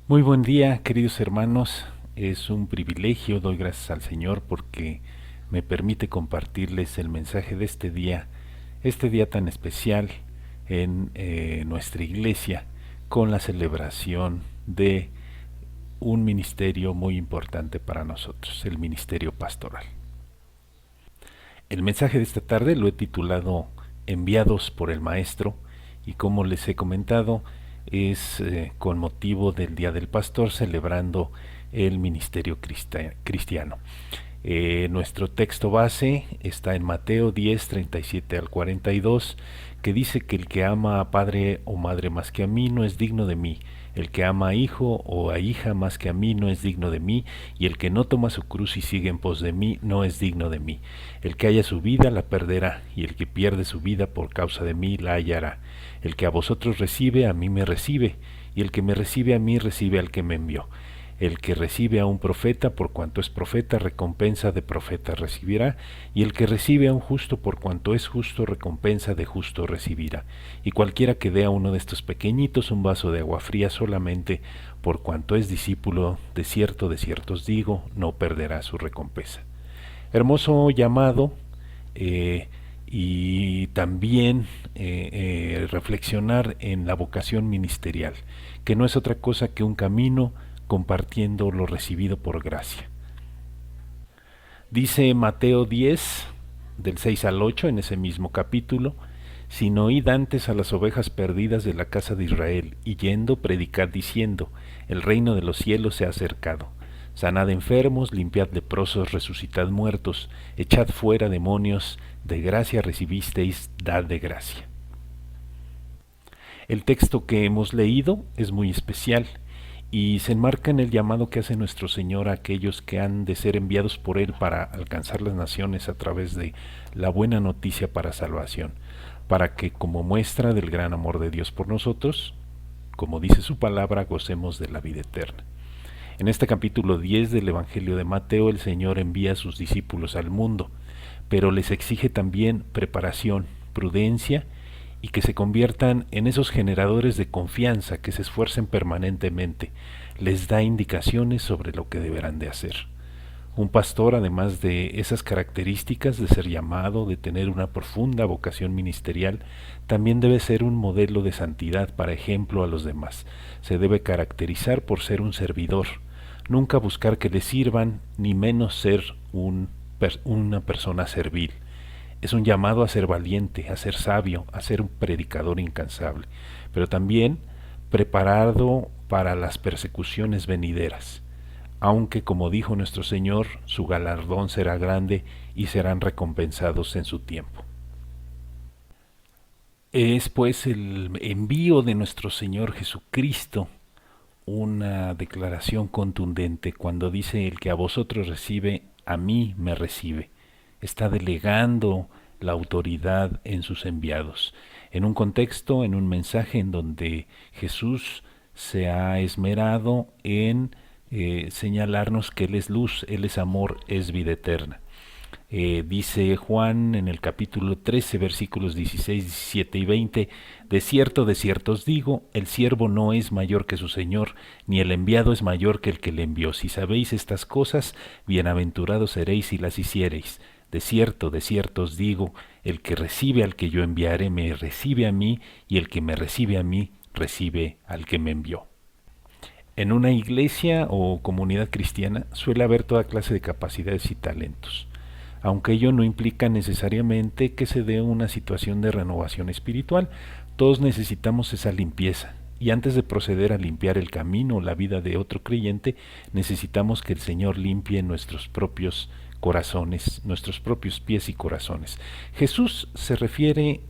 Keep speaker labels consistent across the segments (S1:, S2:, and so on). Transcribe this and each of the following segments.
S1: Muy buen día, queridos hermanos. Es un privilegio, doy gracias al Señor porque me permite compartirles el mensaje de este día tan especial en nuestra iglesia, con la celebración de un ministerio muy importante para nosotros, el ministerio pastoral. El mensaje de esta tarde lo he titulado Enviados por el Maestro, y como les he comentado, es con motivo del Día del Pastor, celebrando el ministerio cristiano. Nuestro texto base está en Mateo 10, 37 al 42, que dice que el que ama a padre o madre más que a mí no es digno de mí. El que ama a hijo o a hija más que a mí no es digno de mí, y el que no toma su cruz y sigue en pos de mí no es digno de mí. El que haya su vida la perderá, y el que pierde su vida por causa de mí la hallará. El que a vosotros recibe, a mí me recibe, y el que me recibe a mí recibe al que me envió. El que recibe a un profeta, por cuanto es profeta, recompensa de profeta recibirá, y el que recibe a un justo, por cuanto es justo, recompensa de justo recibirá. Y cualquiera que dé a uno de estos pequeñitos un vaso de agua fría solamente, por cuanto es discípulo, de cierto os digo, no perderá su recompensa. Hermoso llamado, y también reflexionar en la vocación ministerial, que no es otra cosa que un camino compartiendo lo recibido por gracia. Dice Mateo 10, del 6 al 8, en ese mismo capítulo: sino id antes a las ovejas perdidas de la casa de Israel, y yendo predicad diciendo, el reino de los cielos se ha acercado. Sanad enfermos, limpiad leprosos, resucitad muertos, echad fuera demonios, de gracia recibisteis, dad de gracia. El texto que hemos leído es muy especial y se enmarca en el llamado que hace nuestro Señor a aquellos que han de ser enviados por Él para alcanzar las naciones a través de la buena noticia para salvación, para que, como muestra del gran amor de Dios por nosotros, como dice su palabra, gocemos de la vida eterna. En este capítulo 10 del Evangelio de Mateo, el Señor envía a sus discípulos al mundo, pero les exige también preparación, prudencia, y que se conviertan en esos generadores de confianza, que se esfuercen permanentemente. Les da indicaciones sobre lo que deberán de hacer. Un pastor, además de esas características de ser llamado, de tener una profunda vocación ministerial, también debe ser un modelo de santidad para ejemplo a los demás. Se debe caracterizar por ser un servidor, nunca buscar que le sirvan, ni menos ser una persona servil. Es un llamado a ser valiente, a ser sabio, a ser un predicador incansable, pero también preparado para las persecuciones venideras, aunque, como dijo nuestro Señor, su galardón será grande y serán recompensados en su tiempo. Es pues el envío de nuestro Señor Jesucristo una declaración contundente cuando dice: el que a vosotros recibe, a mí me recibe. Está delegando la autoridad en sus enviados, en un contexto, en un mensaje en donde Jesús se ha esmerado en señalarnos que Él es luz, Él es amor, es vida eterna. Dice Juan en el capítulo 13, versículos 16, 17 y 20: de cierto os digo, el siervo no es mayor que su Señor, ni el enviado es mayor que el que le envió. Si sabéis estas cosas, bienaventurados seréis si las hiciereis. De cierto os digo, el que recibe al que yo enviaré me recibe a mí, y el que me recibe a mí recibe al que me envió. En una iglesia o comunidad cristiana suele haber toda clase de capacidades y talentos, aunque ello no implica necesariamente que se dé una situación de renovación espiritual. Todos necesitamos esa limpieza, y antes de proceder a limpiar el camino o la vida de otro creyente, necesitamos que el Señor limpie nuestros propios corazones, nuestros propios pies y corazones. Jesús se refiere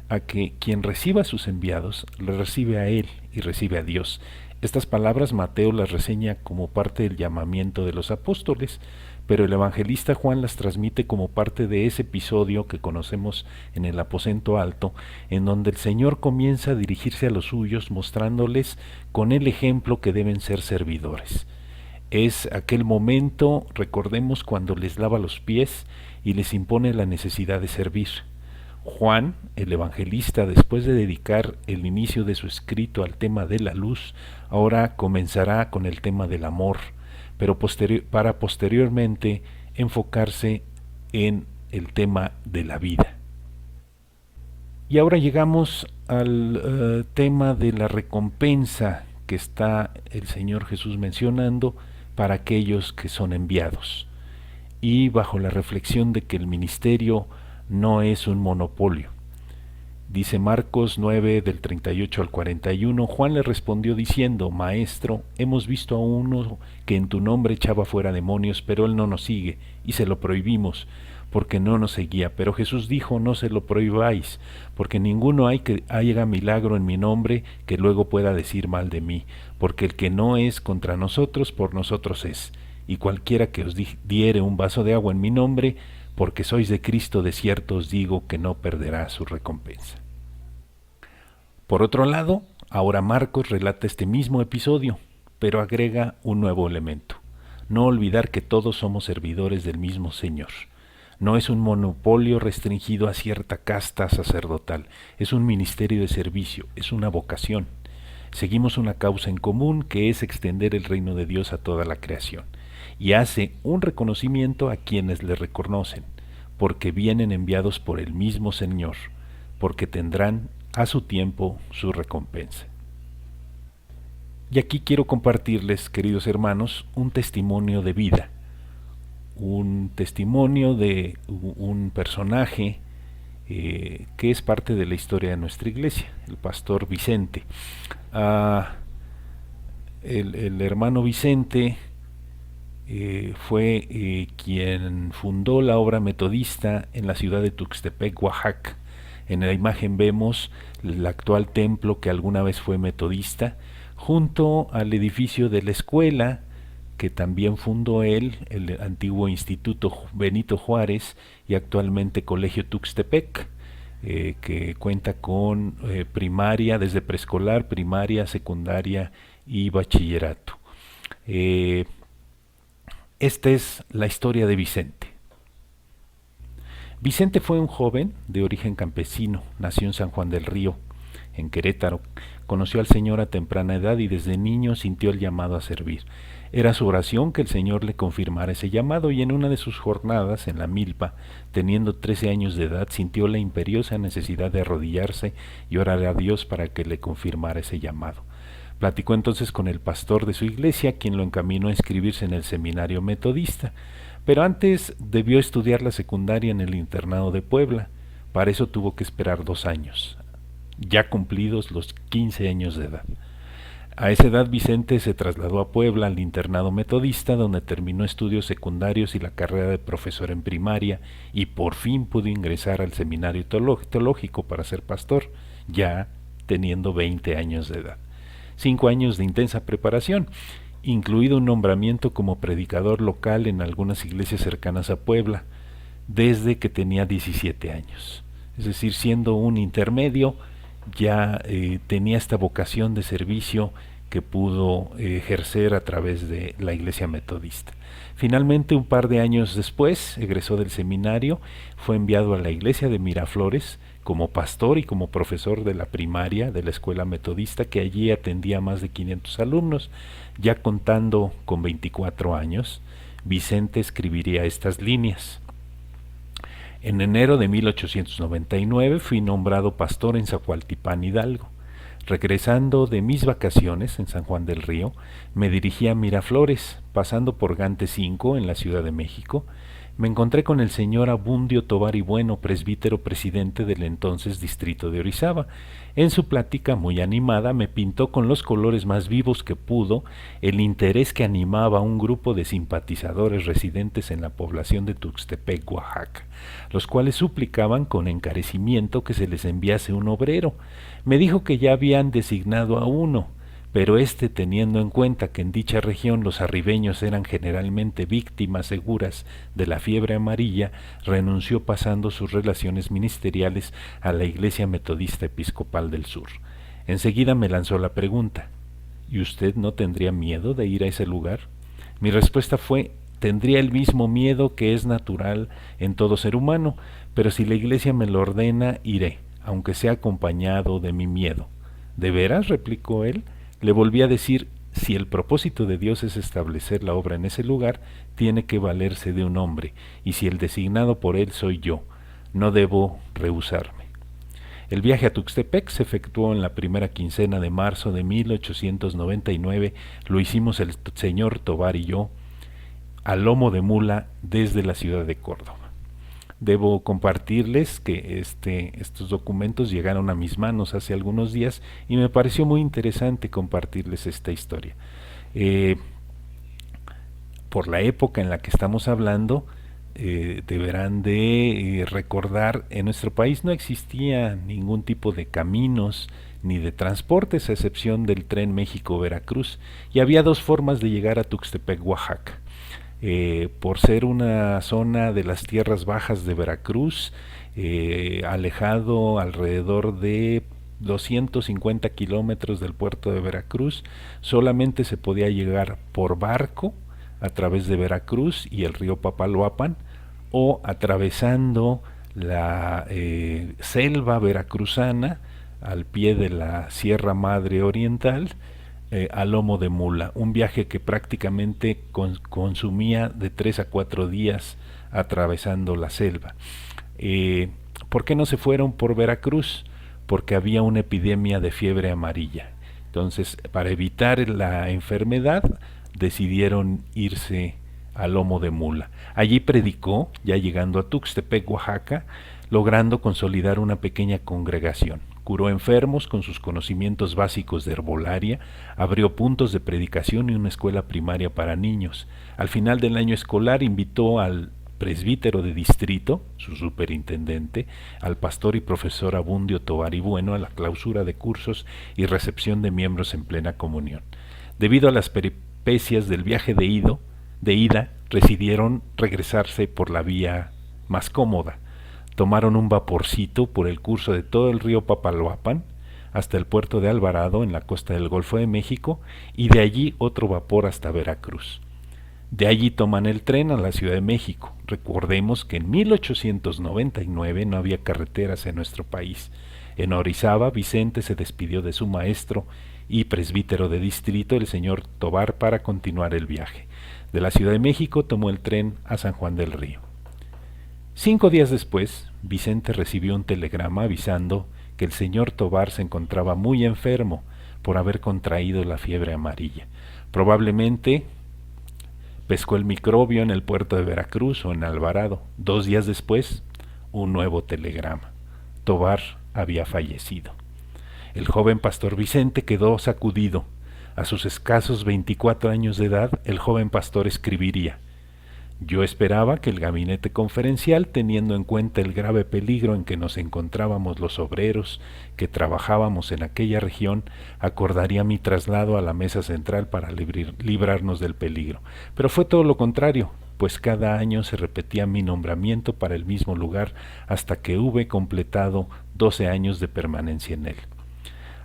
S1: a que quien reciba a sus enviados, le recibe a Él y recibe a Dios. Estas palabras Mateo las reseña como parte del llamamiento de los apóstoles, pero el evangelista Juan las transmite como parte de ese episodio que conocemos en el aposento alto, en donde el Señor comienza a dirigirse a los suyos, mostrándoles con el ejemplo que deben ser servidores. Es aquel momento, recordemos, cuando les lava los pies y les impone la necesidad de servir. Juan, el evangelista, después de dedicar el inicio de su escrito al tema de la luz, ahora comenzará con el tema del amor, pero para posteriormente enfocarse en el tema de la vida. Y ahora llegamos al tema de la recompensa que está el Señor Jesús mencionando para aquellos que son enviados, y bajo la reflexión de que el ministerio no es un monopolio. Dice Marcos 9 del 38 al 41, Juan le respondió diciendo: Maestro, hemos visto a uno que en tu nombre echaba fuera demonios, pero él no nos sigue, y se lo prohibimos, porque no nos seguía. Pero Jesús dijo: no se lo prohibáis, porque ninguno hay que haga milagro en mi nombre que luego pueda decir mal de mí, porque el que no es contra nosotros, por nosotros es. Y cualquiera que os diere un vaso de agua en mi nombre, porque sois de Cristo, de cierto os digo que no perderá su recompensa. Por otro lado, ahora Marcos relata este mismo episodio, pero agrega un nuevo elemento: no olvidar que todos somos servidores del mismo Señor. No es un monopolio restringido a cierta casta sacerdotal, es un ministerio de servicio, es una vocación. Seguimos una causa en común, que es extender el reino de Dios a toda la creación, y hace un reconocimiento a quienes le reconocen, porque vienen enviados por el mismo Señor, porque tendrán a su tiempo su recompensa. Y aquí quiero compartirles, queridos hermanos, un testimonio de vida, un testimonio de un personaje que es parte de la historia de nuestra iglesia, el pastor Vicente. El hermano Vicente fue quien fundó la obra metodista en la ciudad de Tuxtepec, Oaxaca. En la imagen vemos el actual templo que alguna vez fue metodista, junto al edificio de la escuela que también fundó él, el antiguo Instituto Benito Juárez y actualmente Colegio Tuxtepec, que cuenta con primaria, desde preescolar, primaria, secundaria y bachillerato. Esta es la historia de Vicente. Vicente fue un joven de origen campesino, nació en San Juan del Río, en Querétaro. Conoció al Señor a temprana edad y desde niño sintió el llamado a servir. Era su oración que el Señor le confirmara ese llamado, y en una de sus jornadas en la milpa, teniendo 13 años de edad, sintió la imperiosa necesidad de arrodillarse y orar a Dios para que le confirmara ese llamado. Platicó entonces con el pastor de su iglesia, quien lo encaminó a inscribirse en el seminario metodista, pero antes debió estudiar la secundaria en el internado de Puebla. Para eso tuvo que esperar 2 años, ya cumplidos los 15 años de edad. A esa edad Vicente se trasladó a Puebla al internado metodista, donde terminó estudios secundarios y la carrera de profesor en primaria, y por fin pudo ingresar al seminario teológico para ser pastor, ya teniendo 20 años de edad. 5 años de intensa preparación, incluido un nombramiento como predicador local en algunas iglesias cercanas a Puebla, desde que tenía 17 años. Es decir, siendo un intermedio, ya tenía esta vocación de servicio que pudo ejercer a través de la iglesia metodista. Finalmente, un par de años después, egresó del seminario, fue enviado a la iglesia de Miraflores como pastor y como profesor de la primaria de la escuela metodista, que allí atendía a más de 500 alumnos. Ya contando con 24 años, Vicente escribiría estas líneas: en enero de 1899 fui nombrado pastor en Zacualtipán, Hidalgo. Regresando de mis vacaciones en San Juan del Río, me dirigí a Miraflores, pasando por Gante 5 en la Ciudad de México. Me encontré con el señor Abundio Tovar y Bueno, presbítero presidente del entonces distrito de Orizaba. En su plática muy animada me pintó con los colores más vivos que pudo el interés que animaba a un grupo de simpatizadores residentes en la población de Tuxtepec, Oaxaca, los cuales suplicaban con encarecimiento que se les enviase un obrero. Me dijo que ya habían designado a uno, pero teniendo en cuenta que en dicha región los arribeños eran generalmente víctimas seguras de la fiebre amarilla, renunció pasando sus relaciones ministeriales a la Iglesia Metodista Episcopal del Sur. Enseguida me lanzó la pregunta: ¿y usted no tendría miedo de ir a ese lugar? Mi respuesta fue: tendría el mismo miedo que es natural en todo ser humano, pero si la Iglesia me lo ordena, iré, aunque sea acompañado de mi miedo. ¿De veras?, replicó él. Le volví a decir, si el propósito de Dios es establecer la obra en ese lugar, tiene que valerse de un hombre, y si el designado por él soy yo, no debo rehusarme. El viaje a Tuxtepec se efectuó en la primera quincena de marzo de 1899. Lo hicimos el señor Tovar y yo, a lomo de mula desde la ciudad de Córdoba. Debo compartirles que estos documentos llegaron a mis manos hace algunos días y me pareció muy interesante compartirles esta historia. Por la época en la que estamos hablando, deberán de recordar, en nuestro país no existía ningún tipo de caminos ni de transportes a excepción del tren México-Veracruz, y había dos formas de llegar a Tuxtepec, Oaxaca. Por ser una zona de las tierras bajas de Veracruz, alejado alrededor de 250 kilómetros del puerto de Veracruz, solamente se podía llegar por barco a través de Veracruz y el río Papaloapan, o atravesando la selva veracruzana al pie de la Sierra Madre Oriental, a lomo de mula, un viaje que prácticamente consumía de 3 a 4 días atravesando la selva. ¿Por qué no se fueron por Veracruz? Porque había una epidemia de fiebre amarilla. Entonces, para evitar la enfermedad, decidieron irse a lomo de mula. Allí predicó, ya llegando a Tuxtepec, Oaxaca, logrando consolidar una pequeña congregación. Curó enfermos con sus conocimientos básicos de herbolaria, abrió puntos de predicación y una escuela primaria para niños. Al final del año escolar invitó al presbítero de distrito, su superintendente, al pastor y profesor Abundio Tovar y Bueno a la clausura de cursos y recepción de miembros en plena comunión. Debido a las peripecias del viaje de ida, decidieron regresarse por la vía más cómoda. Tomaron un vaporcito por el curso de todo el río Papaloapan hasta el puerto de Alvarado en la costa del Golfo de México, y de allí otro vapor hasta Veracruz. De allí toman el tren a la Ciudad de México. Recordemos que en 1899 no había carreteras en nuestro país. En Orizaba, Vicente se despidió de su maestro y presbítero de distrito, el señor Tovar, para continuar el viaje. De la Ciudad de México tomó el tren a San Juan del Río. 5 días después, Vicente recibió un telegrama avisando que el señor Tovar se encontraba muy enfermo por haber contraído la fiebre amarilla. Probablemente pescó el microbio en el puerto de Veracruz o en Alvarado. 2 días después, un nuevo telegrama. Tovar había fallecido. El joven pastor Vicente quedó sacudido. A sus escasos 24 años de edad, el joven pastor escribiría: yo esperaba que el gabinete conferencial, teniendo en cuenta el grave peligro en que nos encontrábamos los obreros que trabajábamos en aquella región, acordaría mi traslado a la mesa central para librarnos del peligro. Pero fue todo lo contrario, pues cada año se repetía mi nombramiento para el mismo lugar hasta que hube completado 12 años de permanencia en él.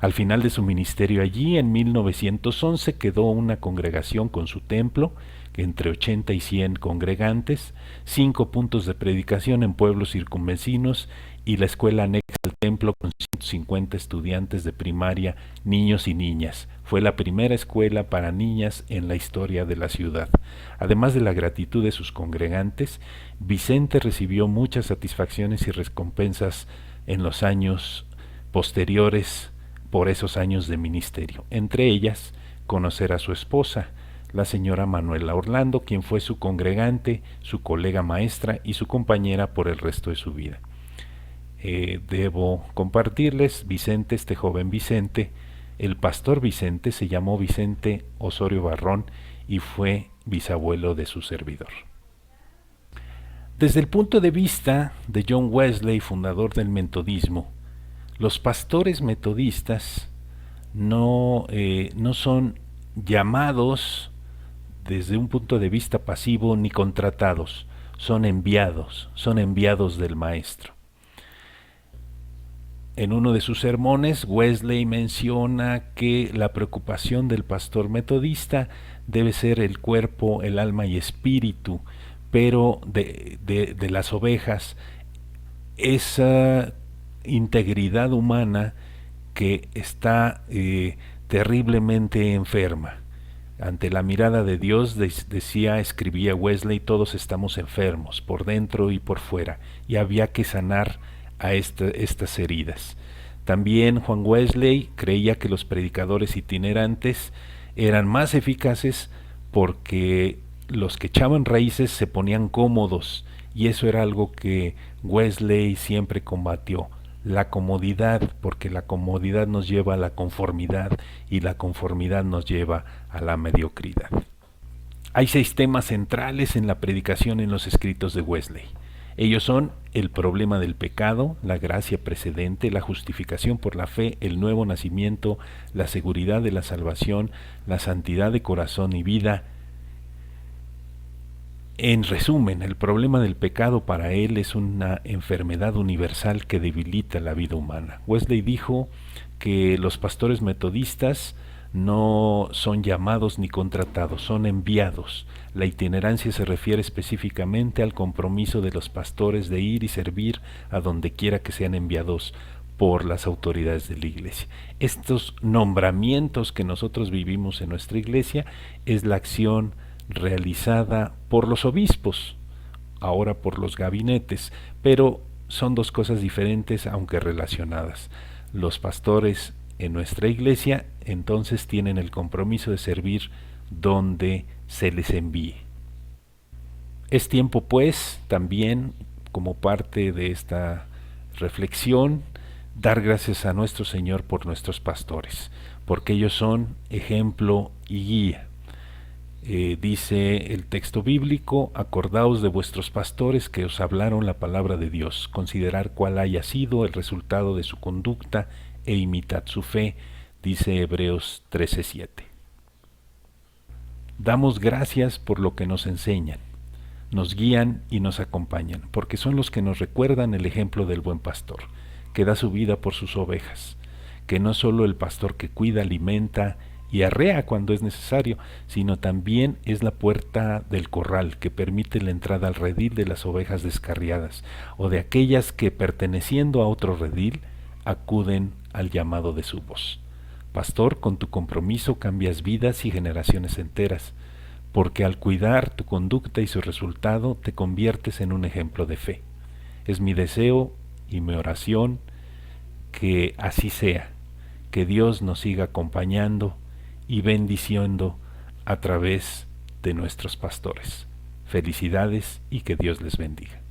S1: Al final de su ministerio allí, en 1911, quedó una congregación con su templo, entre 80 y 100 congregantes, 5 puntos de predicación en pueblos circunvecinos y la escuela anexa al templo con 150 estudiantes de primaria, niños y niñas. Fue la primera escuela para niñas en la historia de la ciudad. Además de la gratitud de sus congregantes, Vicente recibió muchas satisfacciones y recompensas en los años posteriores por esos años de ministerio. Entre ellas, conocer a su esposa, la señora Manuela Orlando, quien fue su congregante, su colega maestra y su compañera por el resto de su vida. Debo compartirles, Vicente, este joven Vicente, el pastor Vicente, se llamó Vicente Osorio Barrón y fue bisabuelo de su servidor. Desde el punto de vista de John Wesley, fundador del metodismo, los pastores metodistas no son llamados desde un punto de vista pasivo ni contratados, son enviados del maestro. En uno de sus sermones, Wesley menciona que la preocupación del pastor metodista debe ser el cuerpo, el alma y espíritu, pero de las ovejas, esa integridad humana que está terriblemente enferma. Ante la mirada de Dios, escribía Wesley, todos estamos enfermos, por dentro y por fuera, y había que sanar a estas heridas. También Juan Wesley creía que los predicadores itinerantes eran más eficaces porque los que echaban raíces se ponían cómodos, y eso era algo que Wesley siempre combatió, la comodidad, porque la comodidad nos lleva a la conformidad y la conformidad nos lleva a la mediocridad. Hay 6 temas centrales en la predicación en los escritos de Wesley. Ellos son el problema del pecado, la gracia precedente, la justificación por la fe, el nuevo nacimiento, la seguridad de la salvación, la santidad de corazón y vida. En resumen, el problema del pecado para él es una enfermedad universal que debilita la vida humana. Wesley dijo que los pastores metodistas no son llamados ni contratados, son enviados. La itinerancia se refiere específicamente al compromiso de los pastores de ir y servir a donde quiera que sean enviados por las autoridades de la iglesia. Estos nombramientos que nosotros vivimos en nuestra iglesia es la acción realizada por los obispos, ahora por los gabinetes, pero son 2 cosas diferentes aunque relacionadas. Los pastores en nuestra iglesia entonces tienen el compromiso de servir donde se les envíe. Es tiempo pues también, como parte de esta reflexión, dar gracias a nuestro Señor por nuestros pastores, porque ellos son ejemplo y guía. Dice el texto bíblico, acordaos de vuestros pastores que os hablaron la palabra de Dios, considerar cuál haya sido el resultado de su conducta e imitad su fe, dice Hebreos 13:7. Damos gracias por lo que nos enseñan, nos guían y nos acompañan, porque son los que nos recuerdan el ejemplo del buen pastor, que da su vida por sus ovejas, que no solo el pastor que cuida, alimenta y arrea cuando es necesario, sino también es la puerta del corral que permite la entrada al redil de las ovejas descarriadas o de aquellas que, perteneciendo a otro redil, acuden al llamado de su voz. Pastor, con tu compromiso cambias vidas y generaciones enteras, porque al cuidar tu conducta y su resultado te conviertes en un ejemplo de fe. Es mi deseo y mi oración que así sea, que Dios nos siga acompañando y bendiciendo a través de nuestros pastores. Felicidades y que Dios les bendiga.